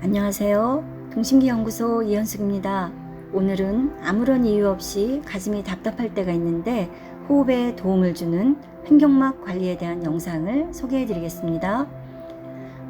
안녕하세요. 동심기연구소 이현숙입니다. 오늘은 아무런 이유 없이 가슴이 답답할 때가 있는데 호흡에 도움을 주는 횡격막 관리에 대한 영상을 소개해 드리겠습니다.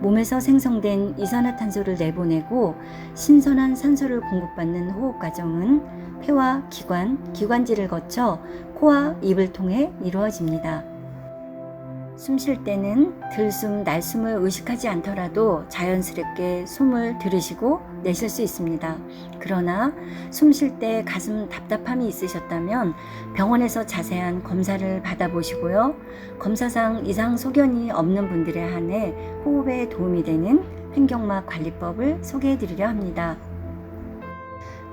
몸에서 생성된 이산화탄소를 내보내고 신선한 산소를 공급받는 호흡 과정은 폐와 기관지를 거쳐 코와 입을 통해 이루어집니다. 숨 쉴 때는 들숨, 날숨을 의식하지 않더라도 자연스럽게 숨을 들이쉬고 내쉴 수 있습니다. 그러나 숨 쉴 때 가슴 답답함이 있으셨다면 병원에서 자세한 검사를 받아보시고요. 검사상 이상 소견이 없는 분들에 한해 호흡에 도움이 되는 횡격막 관리법을 소개해 드리려 합니다.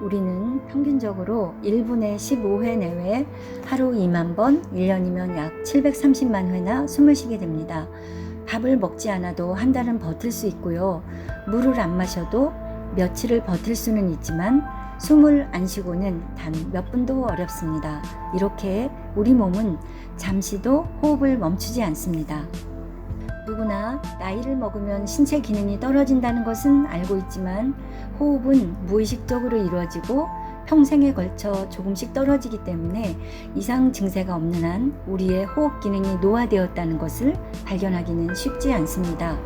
우리는 평균적으로 1분에 15회 내외 하루 2만 번, 1년이면 약 730만 회나 숨을 쉬게 됩니다. 밥을 먹지 않아도 한 달은 버틸 수 있고요. 물을 안 마셔도 며칠을 버틸 수는 있지만 숨을 안 쉬고는 단 몇 분도 어렵습니다. 이렇게 우리 몸은 잠시도 호흡을 멈추지 않습니다. 누구나 나이를 먹으면 신체 기능이 떨어진다는 것은 알고 있지만 호흡은 무의식적으로 이루어지고 평생에 걸쳐 조금씩 떨어지기 때문에 이상 증세가 없는 한 우리의 호흡 기능이 노화되었다는 것을 발견하기는 쉽지 않습니다.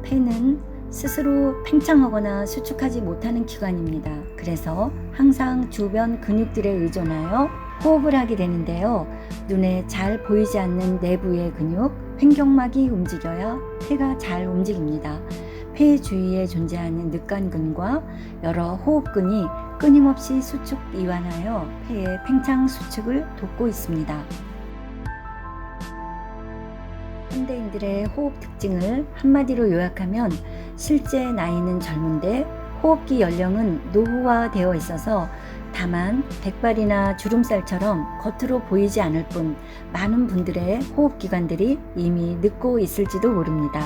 폐는 스스로 팽창하거나 수축하지 못하는 기관입니다. 그래서 항상 주변 근육들에 의존하여 호흡을 하게 되는데요. 눈에 잘 보이지 않는 내부의 근육, 횡격막이 움직여야 폐가 잘 움직입니다. 폐 주위에 존재하는 늑간근과 여러 호흡근이 끊임없이 수축 이완하여 폐의 팽창 수축을 돕고 있습니다. 현대인들의 호흡 특징을 한마디로 요약하면 실제 나이는 젊은데 호흡기 연령은 노후화되어 있어서 다만 백발이나 주름살처럼 겉으로 보이지 않을 뿐 많은 분들의 호흡기관들이 이미 늙고 있을지도 모릅니다.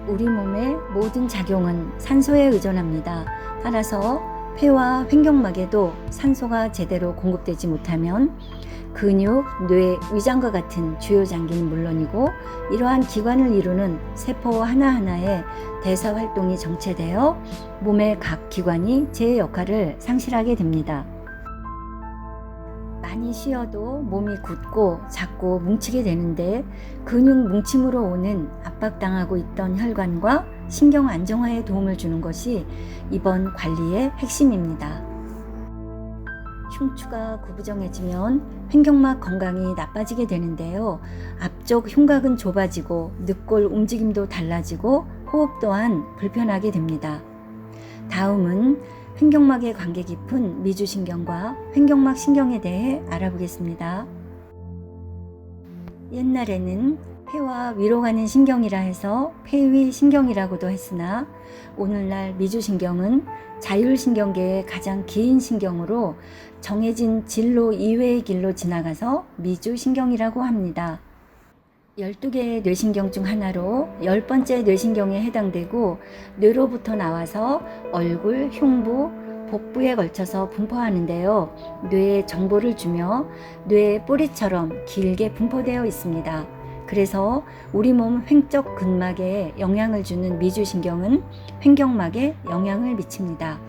우리 몸의 모든 작용은 산소에 의존합니다. 따라서 폐와 횡격막에도 산소가 제대로 공급되지 못하면 근육, 뇌, 위장과 같은 주요 장기는 물론이고 이러한 기관을 이루는 세포 하나하나의 대사 활동이 정체되어 몸의 각 기관이 제 역할을 상실하게 됩니다. 많이 쉬어도 몸이 굳고 자꾸 뭉치게 되는데 근육 뭉침으로 오는 압박당하고 있던 혈관과 신경 안정화에 도움을 주는 것이 이번 관리의 핵심입니다. 흉추가 구부정해지면 횡격막 건강이 나빠지게 되는데요. 앞쪽 흉곽은 좁아지고 늑골 움직임도 달라지고 호흡 또한 불편하게 됩니다. 다음은 횡격막에 관계 깊은 미주신경과 횡격막 신경에 대해 알아보겠습니다. 옛날에는 폐와 위로 가는 신경이라 해서 폐위 신경이라고도 했으나 오늘날 미주신경은 자율신경계의 가장 긴 신경으로 정해진 진로 이외의 길로 지나가서 미주신경이라고 합니다. 12개의 뇌신경 중 하나로 10번째 뇌신경에 해당되고 뇌로부터 나와서 얼굴, 흉부, 복부에 걸쳐서 분포하는데요. 뇌에 정보를 주며 뇌의 뿌리처럼 길게 분포되어 있습니다. 그래서 우리 몸 횡적 근막에 영향을 주는 미주신경은 횡격막에 영향을 미칩니다.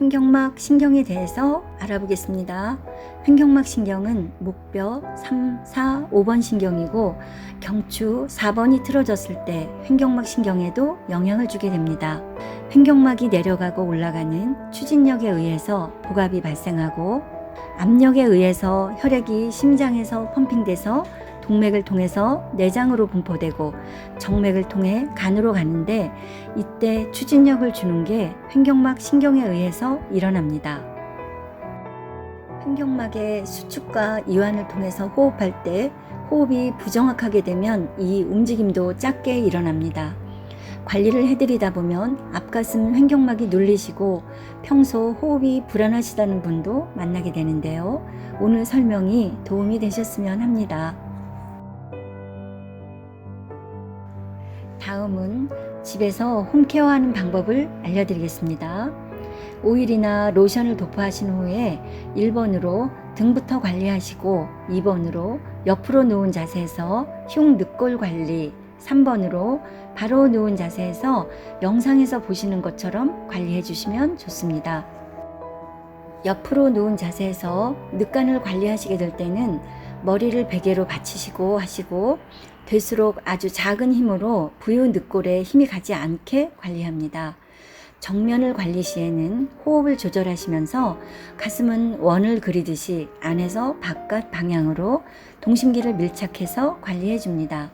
횡격막 신경에 대해서 알아보겠습니다. 횡격막 신경은 목뼈 3, 4, 5번 신경이고 경추 4번이 틀어졌을 때 횡격막 신경에도 영향을 주게 됩니다. 횡격막이 내려가고 올라가는 추진력에 의해서 복압이 발생하고 압력에 의해서 혈액이 심장에서 펌핑돼서 동맥을 통해서 내장으로 분포되고 정맥을 통해 간으로 가는데 이때 추진력을 주는 게 횡격막 신경에 의해서 일어납니다. 횡격막의 수축과 이완을 통해서 호흡할 때 호흡이 부정확하게 되면 이 움직임도 작게 일어납니다. 관리를 해드리다 보면 앞가슴 횡격막이 눌리시고 평소 호흡이 불안하시다는 분도 만나게 되는데요. 오늘 설명이 도움이 되셨으면 합니다. 다음은 집에서 홈케어하는 방법을 알려드리겠습니다. 오일이나 로션을 도포하신 후에 1번으로 등부터 관리하시고 2번으로 옆으로 누운 자세에서 흉 늑골 관리, 3번으로 바로 누운 자세에서 영상에서 보시는 것처럼 관리해 주시면 좋습니다. 옆으로 누운 자세에서 늑간을 관리하시게 될 때는 머리를 베개로 받치시고 하시고, 될수록 아주 작은 힘으로 부유 늑골에 힘이 가지 않게 관리합니다. 정면을 관리 시에는 호흡을 조절하시면서 가슴은 원을 그리듯이 안에서 바깥 방향으로 동심기를 밀착해서 관리해 줍니다.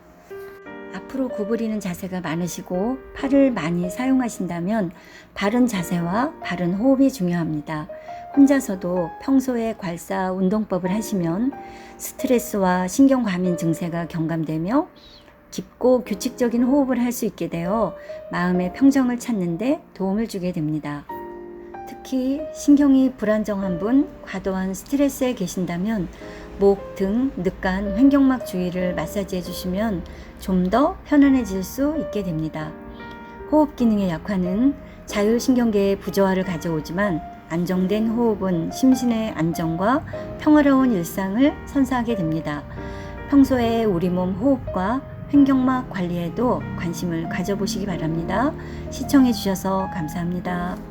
앞으로 구부리는 자세가 많으시고 팔을 많이 사용하신다면 바른 자세와 바른 호흡이 중요합니다. 혼자서도 평소에 괄사 운동법을 하시면 스트레스와 신경과민 증세가 경감되며 깊고 규칙적인 호흡을 할 수 있게 되어 마음의 평정을 찾는 데 도움을 주게 됩니다. 특히 신경이 불안정한 분, 과도한 스트레스에 계신다면 목, 등, 늑간, 횡격막 주위를 마사지해 주시면 좀 더 편안해질 수 있게 됩니다. 호흡 기능의 약화는 자율신경계의 부조화를 가져오지만 안정된 호흡은 심신의 안정과 평화로운 일상을 선사하게 됩니다. 평소에 우리 몸 호흡과 횡격막 관리에도 관심을 가져보시기 바랍니다. 시청해 주셔서 감사합니다.